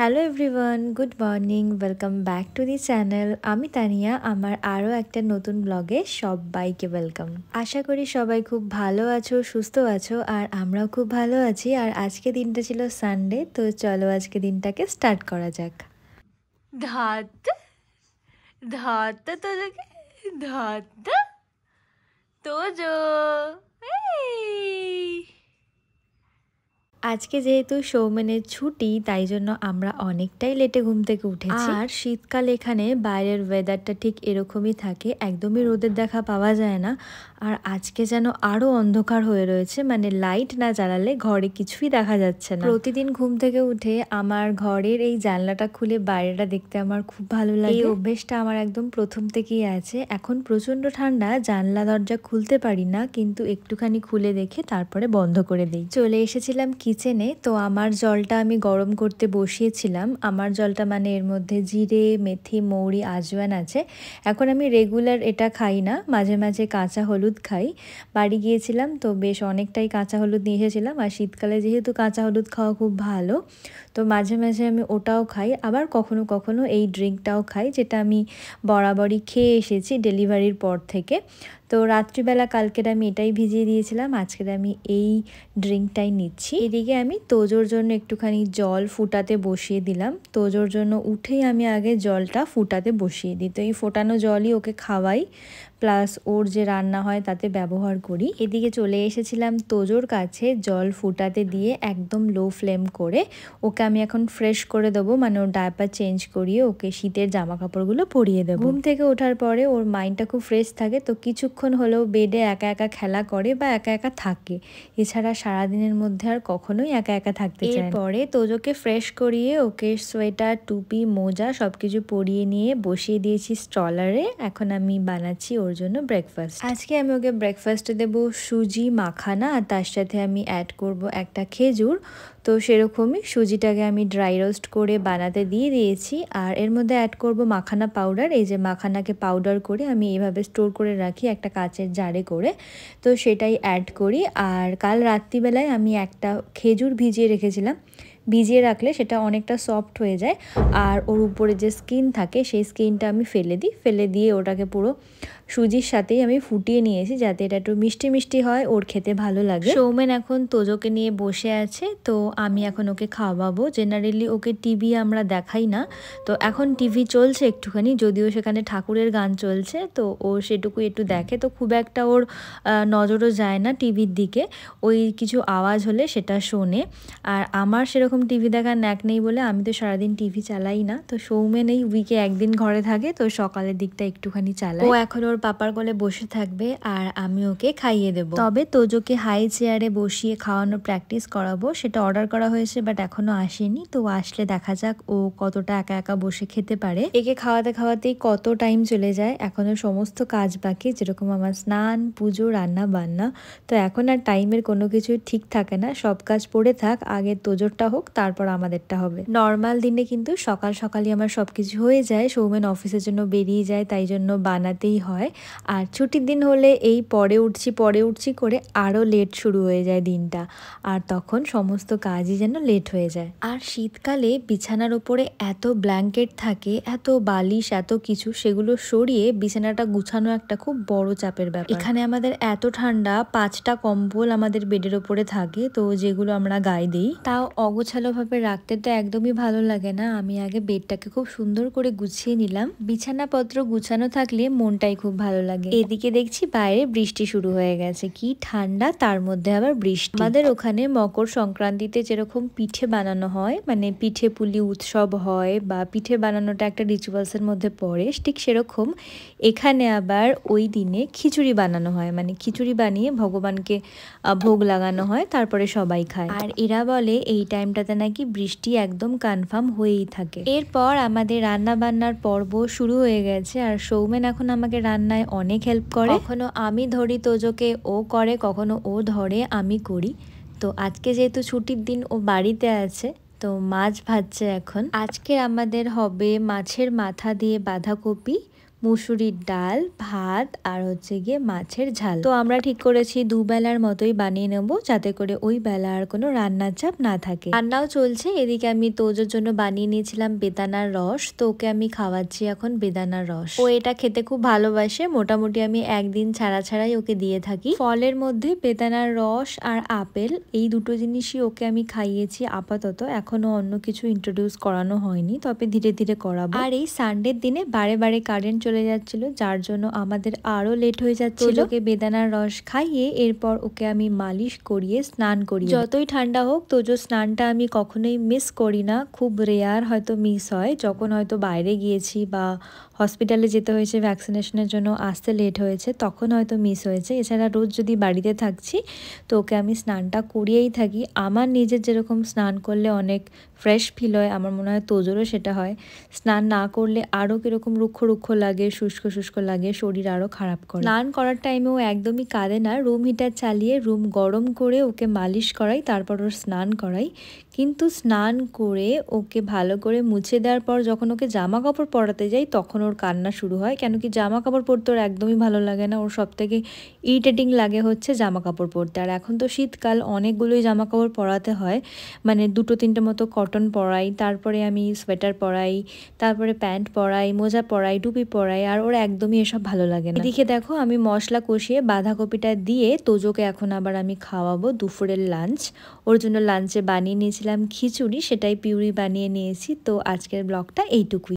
Hello everyone, good morning, welcome back to the channel. আমি তানিয়া, আমার আরও একটা নতুন ব্লগে সবাইকে ওয়েলকাম। আশা করি সবাই খুব ভালো আছো, সুস্থ আছো, আর আমরাও খুব ভালো আছি। আর আজকে দিনটা ছিল সানডে, তো চলো আজকে দিনটাকে স্টার্ট করা যাক। ধাত ধাত তোজোকে ধাত তোজো আজকে যেহেতু সৌমেনের ছুটি, তাই জন্য আমরা অনেকটাই লেটে ঘুম থেকে উঠেছি। আর শীতকাল এখানে বাইরের ওয়েদারটা ঠিক এরকমই থাকে, একদমই রোদের দেখা পাওয়া যায় না। আর আজকে যেন আরও অন্ধকার হয়ে রয়েছে, মানে লাইট না জ্বালালে ঘরে কিছুই দেখা যাচ্ছে না। প্রতিদিন ঘুম থেকে উঠে আমার ঘরের এই জানলাটা খুলে বাইরেটা দেখতে আমার খুব ভালো লাগে। এই অভ্যেসটা আমার একদম প্রথম থেকেই আছে। এখন প্রচণ্ড ঠান্ডা, জানলা দরজা খুলতে পারি না, কিন্তু একটুখানি খুলে দেখে তারপরে বন্ধ করে দিই। চলে এসেছিলাম কিচেনে, তো আমার জলটা আমি গরম করতে বসিয়েছিলাম। আমার জলটা মানে এর মধ্যে জিরে, মেথি, মৌরি, আজওয়ান আছে। এখন আমি রেগুলার এটা খাই না, মাঝে মাঝে কাঁচা হলুদ খাই। বাড়ি গিয়েছিলাম তো বেশ অনেকটাই কাঁচা হলুদ নিয়ে এসেছিলাম, আর শীতকালে যেহেতু কাঁচা হলুদ খাওয়া খুব ভালো, তো মাঝে মাঝে আমি ওটাও খাই। আবার কখনো কখনো এই ড্রিঙ্কটাও খাই, যেটা আমি বরাবরই খেয়ে এসেছি ডেলিভারির পর থেকে। তো রাত্রিবেলা কালকের আমি এটাই ভিজিয়ে দিয়েছিলাম, আজকের আমি এই ড্রিঙ্কটাই নিচ্ছি। এদিকে আমি তোজোর জন্য একটুখানি জল ফুটাতে বসিয়ে দিলাম। তোজোর জন্য উঠেই আমি আগে জলটা ফুটাতে বসিয়ে দিই, তো এই ফোটানো জলই ওকে খাওয়াই, প্লাস ওর যে রান্না হয় তাতে ব্যবহার করি। এদিকে চলে এসেছিলাম তোজোর কাছে জল ফুটাতে দিয়ে একদম লো ফ্লেম করে। ওকে আমি এখন ফ্রেশ করে দেবো, মানে ওর ডায়াপার চেঞ্জ করিয়ে ওকে শীতের জামা কাপড়গুলো পরিয়ে দেবো। ঘুম থেকে ওঠার পরে ওর মাইন্ডটা খুব ফ্রেশ থাকে, তো কিছুক্ষণ হলেও বেডে একা একা খেলা করে বা একা একা থাকে। এছাড়া সারাদিনের মধ্যে আর কখনোই একা একা থাকতে চায় না। এরপরে তোজোকে ফ্রেশ করিয়ে ওকে সোয়েটার, টুপি, মোজা সবকিছু পরিয়ে নিয়ে বসিয়ে দিয়েছি স্ট্রলারে। এখন আমি বানাচ্ছি ওর জন্য ব্রেকফাস্ট। আজকে আমি ওকে ব্রেকফাস্টে দেবো সুজি মাখানা, আর তার সাথে আমি অ্যাড করব একটা খেজুর। তো সেরকমই সুজিটাকে আমি ড্রাই রোস্ট করে বানাতে দিয়ে দিয়েছি, আর এর মধ্যে অ্যাড করব মাখানা পাউডার। এই যে মাখানাকে পাউডার করে আমি এইভাবে স্টোর করে রাখি একটা কাচের জারে করে, তো সেটাই অ্যাড করি। আর কাল রাত্রিবেলায় আমি একটা খেজুর ভিজিয়ে রেখেছিলাম, ভিজিয়ে রাখলে সেটা অনেকটা সফট হয়ে যায়, আর ওর উপরে যে স্কিন থাকে সেই স্কিনটা আমি ফেলে দিই। ফেলে দিয়ে ওটাকে পুরো সুজির সাথেই আমি ফুটিয়ে নিয়েছি, যাতে এটা একটু মিষ্টি মিষ্টি হয়, ওর খেতে ভালো লাগে। সৌমেন এখন তোজোকে নিয়ে বসে আছে, তো আমি এখন ওকে খাওয়াবো। জেনারেলি ওকে টিভি আমরা দেখাই না, তো এখন টিভি চলছে একটুখানি, যদিও সেখানে ঠাকুরের গান চলছে, তো ও সেটুকু একটু দেখে, তো খুব একটা ওর নজরও যায় না টিভির দিকে। ওই কিছু আওয়াজ হলে সেটা শোনে। আর আমার সেরকম টিভি দেখার ন্যাক নেই বলে আমি তো সারাদিন টিভি চালাই না। তো সৌমেন এই উইকে একদিন ঘরে থাকে, তো সকালের দিকটা একটুখানি চালাই। ও এখন ওর পাপার কোলে বসে থাকবে, আর আমি ওকে খাইয়ে দেবো। তবে তোজোকে হাই চেয়ারে বসিয়ে খাওয়ানোর প্র্যাকটিস করাবো, সেটা অর্ডার করা হয়েছে বাট এখনো আসেনি। তো আসলে দেখা যাক ও কতটা একা একা বসে খেতে পারে। একে খাওয়াতে খাওয়াতেই কত টাইম চলে যায়, এখনো সমস্ত কাজ বাকি, যেরকম আমার স্নান, পুজো, রান্না বান্না। তো এখন আর টাইমের কোনো কিছু ঠিক থাকে না, সব কাজ পড়ে থাক, আগে তোজোরটা হোক তারপর আমাদেরটা হবে। নর্মাল দিনে কিন্তু সকাল সকালই আমার সব কিছু হয়ে যায়, সৌমেন অফিসের জন্য বেরিয়ে যায়, তাই জন্য বানাতেই হয়। আর ছুটির দিন হলে এই পরে উঠছি করে আরও লেট শুরু হয়ে যায় দিনটা, আর তখন সমস্ত কাজই যেন লেট হয়ে যায়। আর শীতকালে বিছানার ওপরে এত ব্ল্যাঙ্কেট থাকে, এত বালিশ, এত কিছু, সেগুলো সরিয়ে বিছানাটা গুছানো একটা খুব বড় চাপের ব্যাপার। এখানে আমাদের এত ঠান্ডা, 5টা কম্বল আমাদের বেডের ওপরে থাকে, তো যেগুলো আমরা গায়ে দিই, তাও অগোছালোভাবে রাখতে তো একদমই ভালো লাগে না। আমি আগে বেডটাকে খুব সুন্দর করে গুছিয়ে নিলাম, বিছানাপত্র গুছানো থাকলে মনটাই খুব ভালো লাগে। এদিকে দেখছি বাইরে বৃষ্টি শুরু হয়ে গেছে, কি ঠান্ডা, তার মধ্যে আবার বৃষ্টি। আমাদের ওখানে মকর সংক্রান্তিতে যেরকম পিঠে বানানো হয়, মানে পিঠে পুলি উৎসব হয়, বা পিঠে বানানোটা একটা রিচুয়ালসের মধ্যে পড়ে, ঠিক সেরকম এখানে আবার ওই দিনে খিচুড়ি বানানো হয়, মানে খিচুড়ি বানিয়ে ভগবানকে ভোগ লাগানো হয়, তারপরে সবাই খায়। আর এরা বলে এই টাইমটাতে নাকি বৃষ্টি একদম কনফার্ম হয়েই থাকে। এরপর আমাদের রান্না বান্নার পর্ব শুরু হয়ে গেছে, আর সৌমেন এখন আমাকে রান্নায় অনেক হেল্প করে। কখনো আমি ধরি তোজোকে, ও করে, কখনো ও ধরে, আমি করি। তো আজকে যেহেতু ছুটির দিন, ও বাড়িতে আছে, তো মাছ ভাজছে এখন। আজকে আমাদের হবে মাছের মাথা দিয়ে বাঁধাকপি, মুসুরির ডাল, ভাত আর হচ্ছে গিয়ে মাছের ঝাল। তো আমরা ঠিক করেছি দুবেলার মতোই বানিয়ে নেবো, যাতে করে ওই বেলা আর কোনো রান্নার চাপ না থাকে। রান্নাও চলছে, এদিকে আমি তোজোর জন্য বানিয়ে নিয়েছিলাম বেদানার রস। তো ওকে আমি খাওয়াচ্ছি এখন বেদানার রস। ও এটা খেতে খুব ভালোবাসে, মোটামুটি আমি একদিন ছাড়া ছাড়াই ওকে দিয়ে থাকি। ফলের মধ্যে বেদানার রস আর আপেল, এই দুটো জিনিসই ওকে আমি খাইয়েছি আপাতত, এখনো অন্য কিছু ইন্ট্রোডিউস করানো হয়নি, তবে ধীরে ধীরে করাবো। আর এই সানডের দিনে বারে বারে কারেন্ট চলে যাচ্ছিল, যার জন্য আমাদের আরো লেট হয়ে যাচ্ছিল। ওকে বেদানার রস খাইয়ে এরপর ওকে আমি মালিশ করিয়ে স্নান করি। যতই ঠান্ডা হোক তোজো স্নানটা আমি কখনোই মিস করি না, খুব রেয়ার হয়তো মিস হয়, যখন হয়তো বাইরে গিয়েছি বা হসপিটালে যেতে হয়েছে ভ্যাকসিনেশনের জন্য, আসতে লেট হয়েছে, তখন হয়তো মিস হয়েছে। এছাড়া রোজ যদি বাড়িতে থাকছি তো ওকে আমি স্নানটা করিয়েই থাকি। আমার নিজের যেরকম স্নান করলে অনেক ফ্রেশ ফিল হয়, আমার মনে হয় তোজোরও সেটা হয়। স্নান না করলে আরও কীরকম রুক্ষ রুক্ষ লাগে, শুষ্ক শুষ্ক লাগে, শরীর আরও খারাপ করে। স্নান করার টাইমে ও একদমই কাঁদে না, রুম হিটার চালিয়ে রুম গরম করে ওকে মালিশ করাই, তারপর ওর স্নান করাই। কিন্তু স্নান করে ওকে ভালো করে মুছে দেওয়ার পর যখন ওকে জামা কাপড় পরাতে যাই তখন ওর কান্না শুরু হয়, কেন কি জামা কাপড় পরতে ওর একদমই ভালো লাগে না। ওর সব থেকে ইরিটেটিং লাগে হচ্ছে জামা কাপড় পরতে। আর এখন তো শীতকাল, অনেকগুলোই জামা কাপড় পরাতে হয়, মানে 2-3টে মতো কটন পরাই, তারপরে আমি সোয়েটার পরাই, তারপরে প্যান্ট পরাই, মোজা পরাই, টুপি পরাই, আর ওর একদমই এসব ভালো লাগে না। এদিকে দেখো আমি মশলা কষিয়ে বাঁধাকপিটা দিয়ে তোজোকে এখন আবার আমি খাওয়াবো দুপুরের লাঞ্চ। ওর জন্য লাঞ্চে বানিয়ে নিয়েছিলাম খিচুড়ি, সেটাই পিউরি বানিয়ে নিয়েছি। তো আজকের ব্লগটা এইটুকুই।